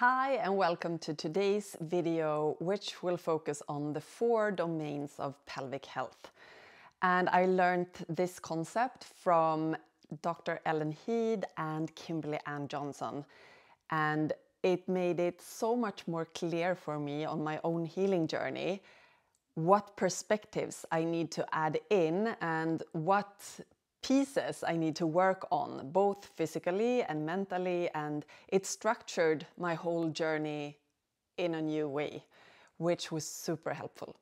Hi and welcome to today's video, which will focus on the 4 domains of pelvic health. And I learned this concept from Dr. Ellen Heed and Kimberly Ann Johnson. And it made it so much more clear for me on my own healing journey what perspectives I need to add in and what pieces I need to work on, both physically and mentally, and it structured my whole journey in a new way, which was super helpful.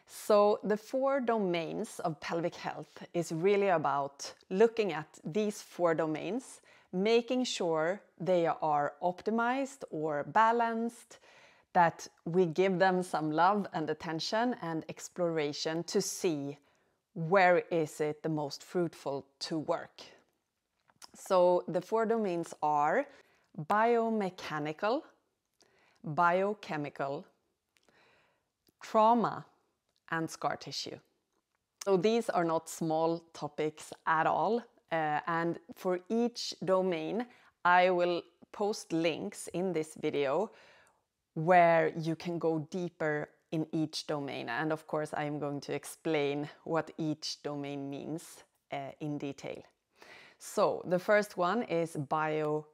So the 4 domains of pelvic health is really about looking at these 4 domains, making sure they are optimized or balanced, that we give them some love and attention and exploration to see where is it the most fruitful to work. So the 4 domains are biomechanical, biochemical, trauma, and scar tissue. So these are not small topics at all. And for each domain, I will post links in this video where you can go deeper in each domain. And of course, I am going to explain what each domain means in detail. So the first one is biomechanical.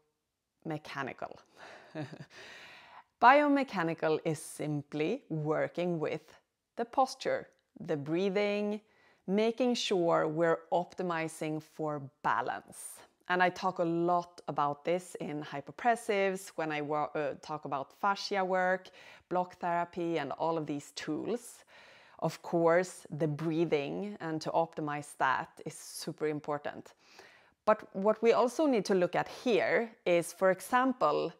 Biomechanical is simply working with the posture, the breathing, making sure we're optimizing for balance. And I talk a lot about this in hypopressives, when I talk about fascia work, block therapy, and all of these tools. Of course, the breathing and to optimize that is super important. But what we also need to look at here is, for example,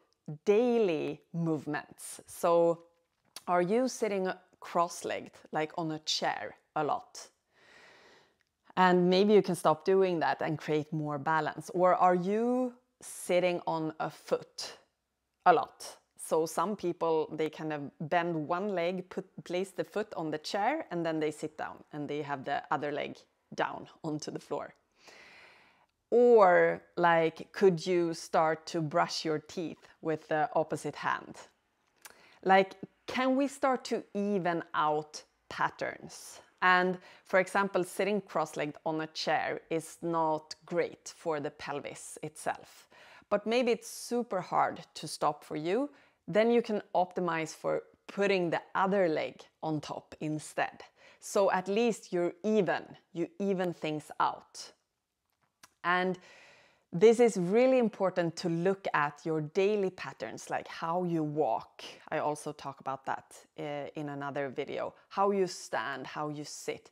daily movements. So are you sitting cross-legged, like on a chair a lot? And maybe you can stop doing that and create more balance. Or are you sitting on a foot a lot? So some people, they kind of bend one leg, place the foot on the chair, and then they sit down and they have the other leg down onto the floor. Or like, could you start to brush your teeth with the opposite hand? Like, can we start to even out patterns? And for example, sitting cross-legged on a chair is not great for the pelvis itself. But maybe it's super hard to stop for you. Then you can optimize for putting the other leg on top instead. So at least you even things out. And this is really important to look at your daily patterns, like how you walk. I also talk about that in another video. How you stand, how you sit.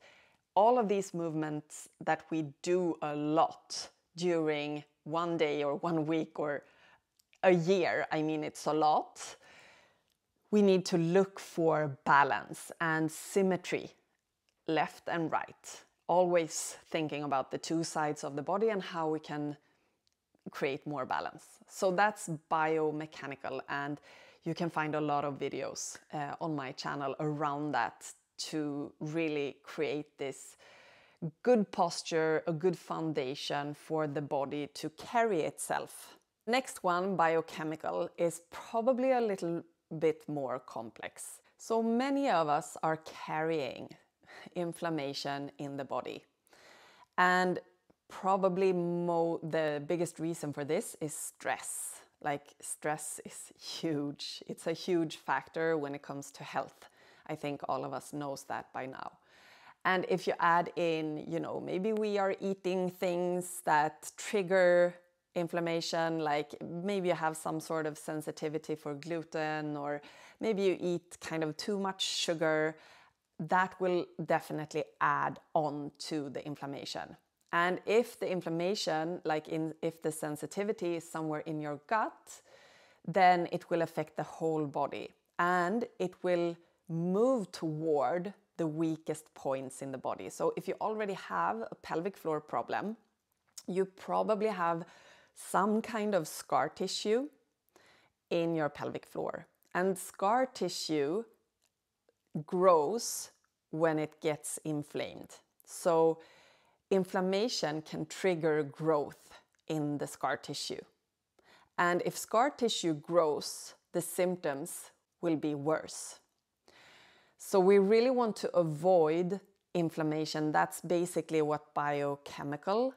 All of these movements that we do a lot during one day or 1 week or a year, I mean, it's a lot. We need to look for balance and symmetry, left and right. Always thinking about the 2 sides of the body and how we can create more balance. So that's biomechanical, and you can find a lot of videos on my channel around that to really create this good posture, a good foundation for the body to carry itself. Next one, biochemical, is probably a little bit more complex. So many of us are carrying inflammation in the body, and probably the biggest reason for this is stress. Like, stress is huge. It's a huge factor when it comes to health. I think all of us knows that by now. And if you add in, maybe we are eating things that trigger inflammation, like maybe you have some sort of sensitivity for gluten, or maybe you eat kind of too much sugar, that will definitely add on to the inflammation. And if the inflammation, if the sensitivity is somewhere in your gut, then it will affect the whole body. And it will move toward the weakest points in the body. So if you already have a pelvic floor problem, you probably have some kind of scar tissue in your pelvic floor. And scar tissue grows when it gets inflamed. So inflammation can trigger growth in the scar tissue. And if scar tissue grows the symptoms will be worse. So we really want to avoid inflammation. That's basically what biochemical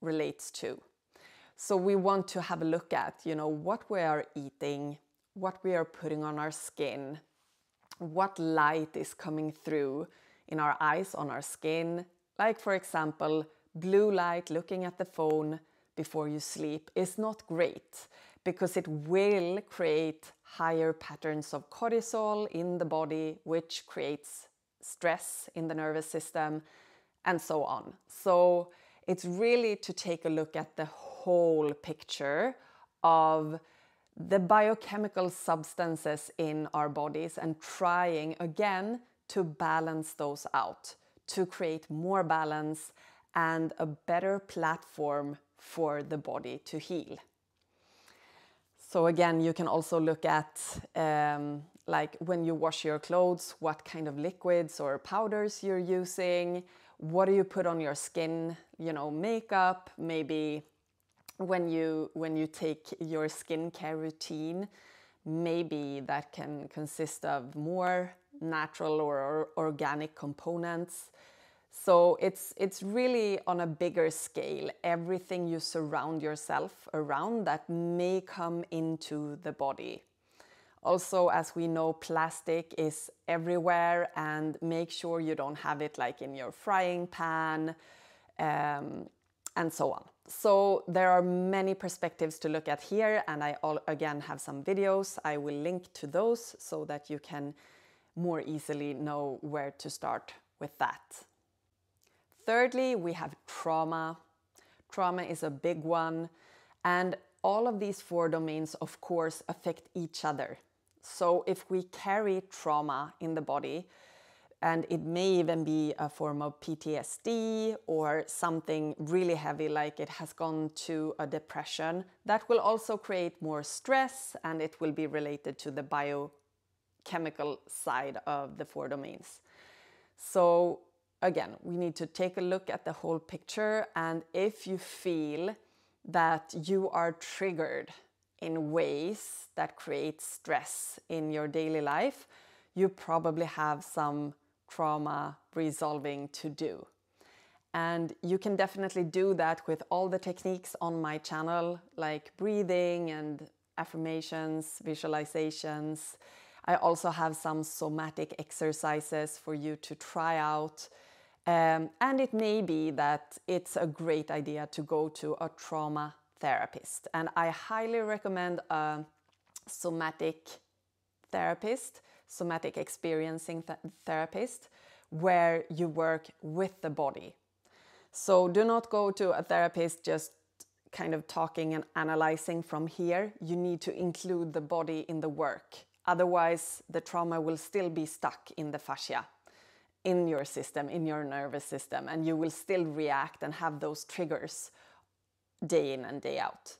relates to. So we want to have a look at, what we are eating, what we are putting on our skin, what light is coming through in our eyes, on our skin. Like, for example, blue light, looking at the phone before you sleep is not great because it will create higher patterns of cortisol in the body, which creates stress in the nervous system, and so on. So it's really to take a look at the whole picture of the biochemical substances in our bodies and trying again to balance those out, to create more balance and a better platform for the body to heal. So again, you can also look at like when you wash your clothes, what kind of liquids or powders you're using, what do you put on your skin, makeup, maybe when you take your skincare routine, maybe that can consist of more natural or organic components. So it's really on a bigger scale, everything you surround yourself around that may come into the body. Also, as we know, plastic is everywhere, and make sure you don't have it like in your frying pan, and so on. So there are many perspectives to look at here, and I again have some videos. I will link to those so that you can more easily know where to start with that. Thirdly, we have trauma. Trauma is a big one, and all of these 4 domains, of course, affect each other. So if we carry trauma in the body, and it may even be a form of PTSD or something really heavy, like it has gone to a depression, that will also create more stress, and it will be related to the biochemical side of the 4 domains. So again, we need to take a look at the whole picture, and if you feel that you are triggered in ways that create stress in your daily life, you probably have some trauma resolving to do. And you can definitely do that with all the techniques on my channel, like breathing and affirmations, visualizations. I also have some somatic exercises for you to try out. And it may be that it's a great idea to go to a trauma therapist. And I highly recommend a somatic therapist, somatic experiencing therapist, where you work with the body. So do not go to a therapist just kind of talking and analyzing from here. You need to include the body in the work. Otherwise, the trauma will still be stuck in the fascia, in your system, in your nervous system, and you will still react and have those triggers day in and day out.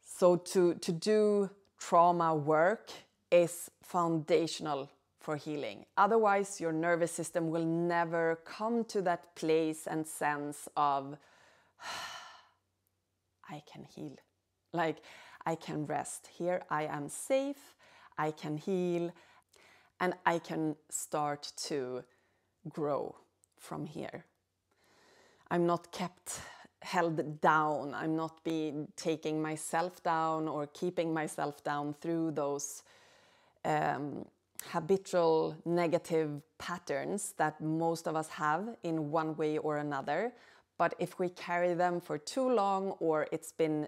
So to do trauma work is foundational for healing. Otherwise, your nervous system will never come to that place and sense of, I can heal. Like, I can rest. Here I am safe, I can heal, and I can start to grow from here. I'm not held down. I'm not taking myself down or keeping myself down through those habitual negative patterns that most of us have in one way or another. But if we carry them for too long, or it's been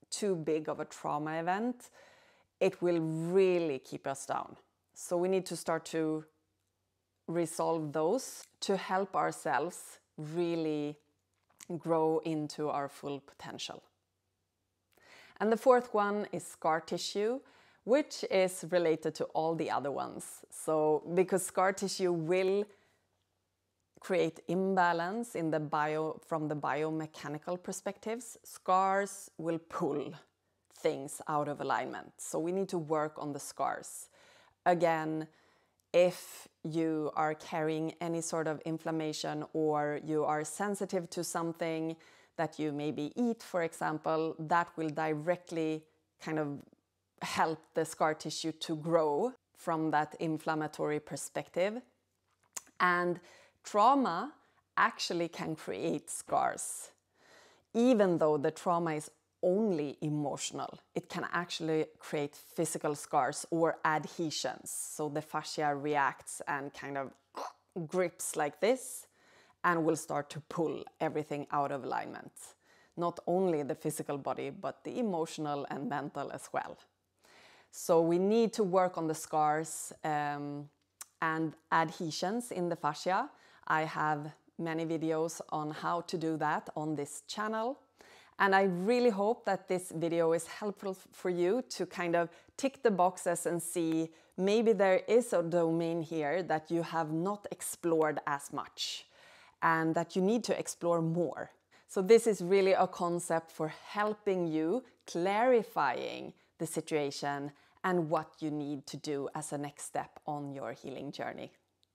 too big of a trauma event, it will really keep us down. So we need to start to resolve those to help ourselves really grow into our full potential. And the 4th one is scar tissue, which is related to all the other ones. So because scar tissue will create imbalance in from the biomechanical perspectives, scars will pull things out of alignment. So we need to work on the scars. Again, if you are carrying any sort of inflammation, or you are sensitive to something that you maybe eat, for example, that will directly kind of help the scar tissue to grow from that inflammatory perspective. And trauma actually can create scars. Even though the trauma is only emotional, it can actually create physical scars or adhesions. So the fascia reacts and kind of grips like this and will start to pull everything out of alignment. Not only the physical body, but the emotional and mental as well. So we need to work on the scars and adhesions in the fascia. I have many videos on how to do that on this channel. And I really hope that this video is helpful for you to kind of tick the boxes and see maybe there is a domain here that you have not explored as much and that you need to explore more. So this is really a concept for helping you clarifying the situation and what you need to do as a next step on your healing journey.